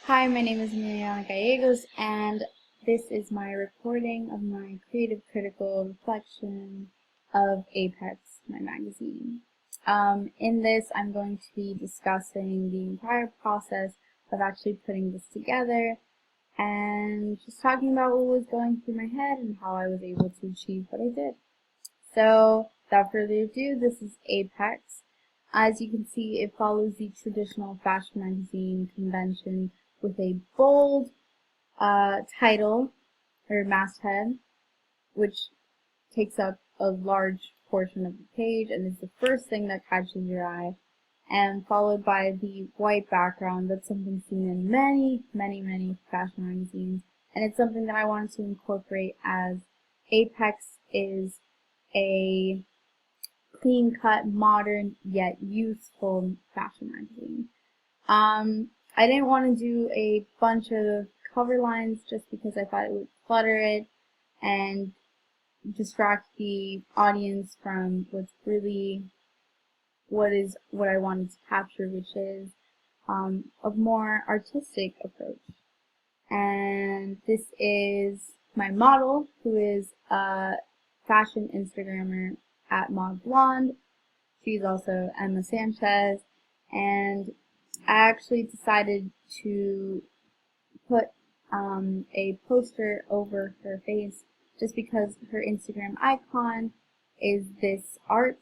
Hi, my name is Emiliana Gallegos, and this is my recording of my creative critical reflection of Apex, my magazine. In this, I'm going to be discussing the entire process of actually putting this together and just talking about what was going through my head and how I was able to achieve what I did. So, without further ado, this is Apex. As you can see, it follows the traditional fashion magazine convention with a bold title or masthead, which takes up a large portion of the page and is the first thing that catches your eye, and followed by the white background. That's something seen in many fashion magazines, and it's something that I wanted to incorporate, as Apex is a clean-cut, modern, yet youthful fashion magazine. I didn't want to do a bunch of cover lines just because I thought it would clutter it and distract the audience from what I wanted to capture, which is a more artistic approach. And this is my model, who is a fashion Instagrammer at Mod Blonde. She's also Emma Sanchez, and I actually decided to put a poster over her face just because her Instagram icon is this art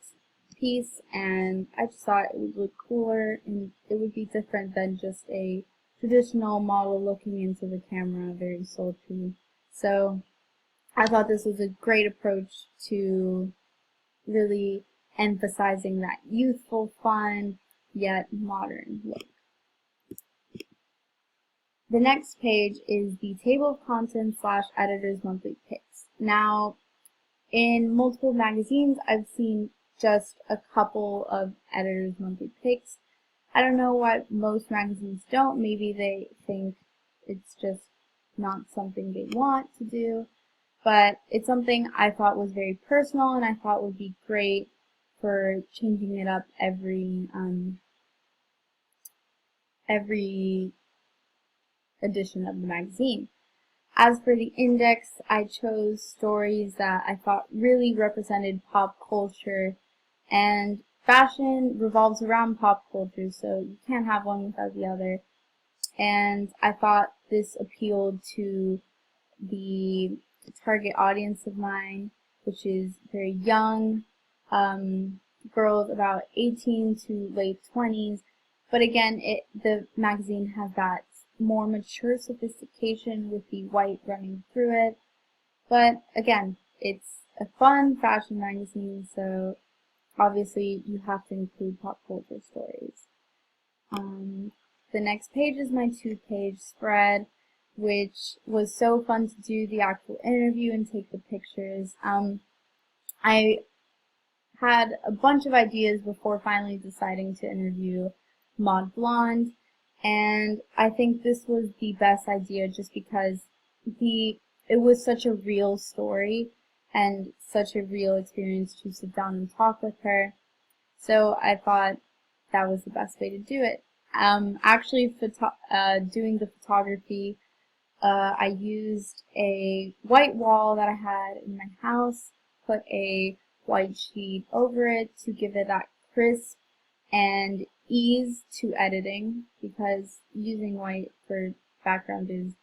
piece, and I just thought it would look cooler and it would be different than just a traditional model looking into the camera, very sultry. So I thought this was a great approach to really emphasizing that youthful, fun, yet modern look. The next page is the table of contents / editor's monthly picks. Now, in multiple magazines, I've seen just a couple of editor's monthly picks. I don't know why most magazines don't. Maybe they think it's just not something they want to do. But it's something I thought was very personal and I thought would be great for changing it up every edition of the magazine. As for the index, I chose stories that I thought really represented pop culture, and fashion revolves around pop culture, so you can't have one without the other. And I thought this appealed to the target audience of mine, which is very young girls about 18 to late 20s. But again, the magazine has that more mature sophistication with the white running through it. But again, it's a fun fashion magazine, so obviously you have to include pop culture stories. The next page is my 2-page spread, which was so fun to do the actual interview and take the pictures. I had a bunch of ideas before finally deciding to interview Mod Blonde, and I think this was the best idea just because it was such a real story and such a real experience to sit down and talk with her. So I thought that was the best way to do it. Actually, doing the photography, I used a white wall that I had in my house, put a white sheet over it to give it that crisp and ease to editing, because using white for background is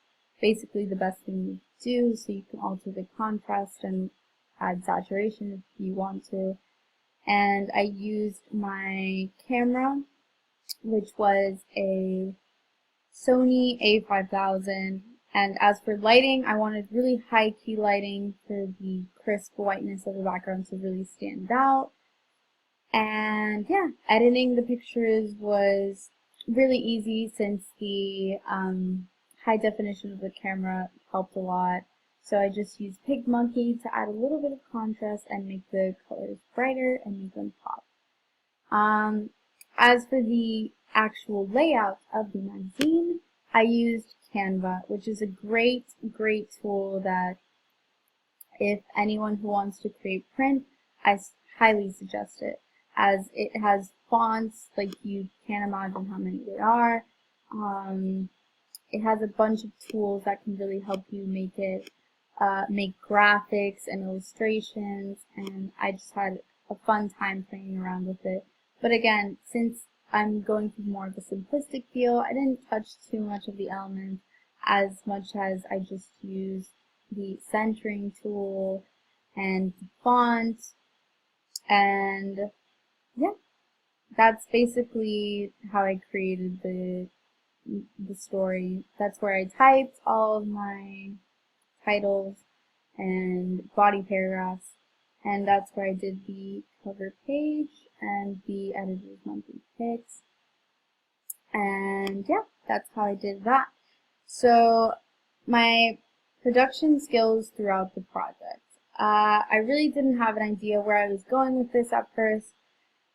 basically the best thing to do, so you can alter the contrast and add saturation if you want to. And I used my camera, which was a Sony A5000, and as for lighting, I wanted really high key lighting for the crisp whiteness of the background to really stand out. And yeah, editing the pictures was really easy since the high definition of the camera helped a lot. So I just used PicMonkey to add a little bit of contrast and make the colors brighter and make them pop. As for the actual layout of the magazine, I used Canva, which is a great tool that if anyone who wants to create print, I highly suggest it, as it has fonts like you can't imagine how many there are. it has a bunch of tools that can really help you make graphics and illustrations, and I just had a fun time playing around with it. But again, since I'm going for more of a simplistic feel, I didn't touch too much of the elements as much as I just used the centering tool and the font, and yeah, that's basically how I created the story. That's where I typed all of my titles and body paragraphs, and that's where I did the cover page and the editor's monthly picks, and yeah, that's how I did that. So my production skills throughout the project. I really didn't have an idea where I was going with this at first,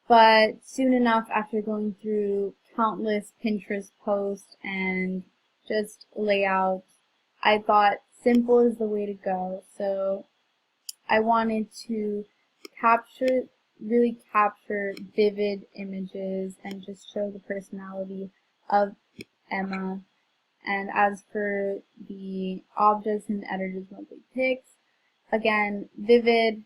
but soon enough, after going through countless Pinterest posts and just layouts, I thought simple is the way to go. So I wanted to really capture vivid images and just show the personality of Emma. And as for the objects in the editor's monthly picks, again, vivid,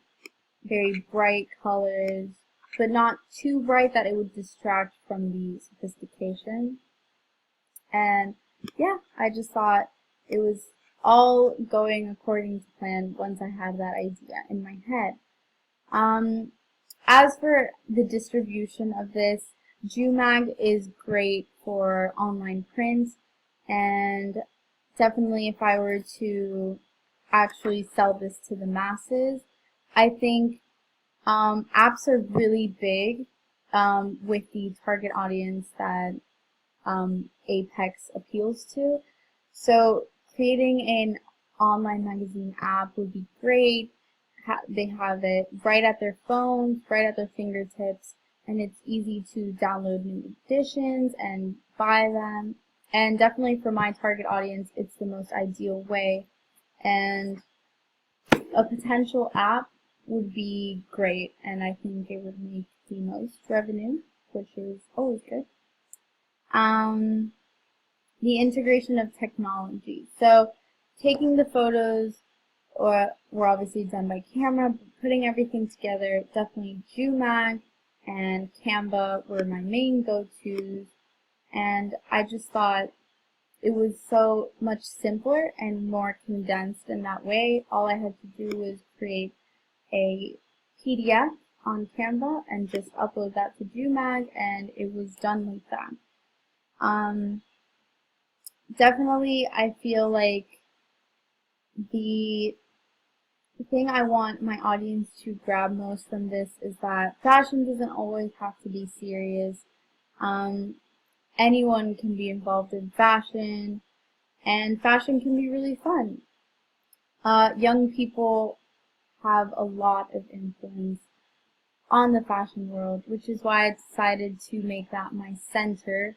very bright colors, but not too bright that it would distract from the sophistication. And yeah, I just thought it was all going according to plan once I had that idea in my head. As for the distribution of this, Jumag is great for online print, and definitely if I were to actually sell this to the masses, I think apps are really big with the target audience that Apex appeals to. So creating an online magazine app would be great. They have it right at their phones, right at their fingertips, and it's easy to download new editions and buy them. And definitely for my target audience, it's the most ideal way. And a potential app would be great, and I think it would make the most revenue, which is always good. The integration of technology. So taking the photos were obviously done by camera, but putting everything together, definitely Jumag and Canva were my main go-tos, and I just thought it was so much simpler and more condensed in that way. All I had to do was create a PDF on Canva and just upload that to Jumag, and it was done like that. Definitely, I feel like the thing I want my audience to grab most from this is that fashion doesn't always have to be serious. Anyone can be involved in fashion, and fashion can be really fun. Young people have a lot of influence on the fashion world, which is why I decided to make that my center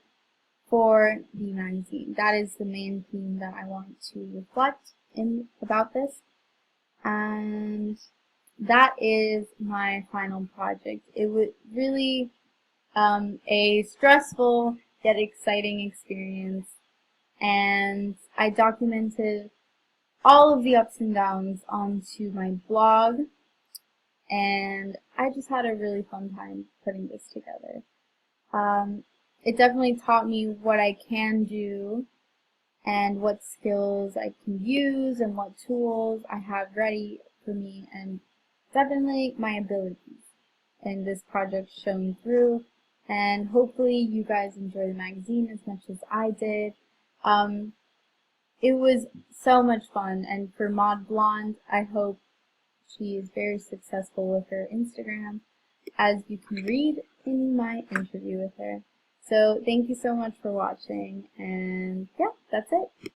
for the magazine. That is the main theme that I want to reflect in about this, and that is my final project. It was really a stressful yet exciting experience, and I documented all of the ups and downs onto my blog, and I just had a really fun time putting this together. It definitely taught me what I can do and what skills I can use and what tools I have ready for me, and definitely my abilities. And this project shone through, and hopefully you guys enjoy the magazine as much as I did. It was so much fun, and for Maud Blonde, I hope she is very successful with her Instagram, as you can read in my interview with her. So thank you so much for watching, and yeah, that's it.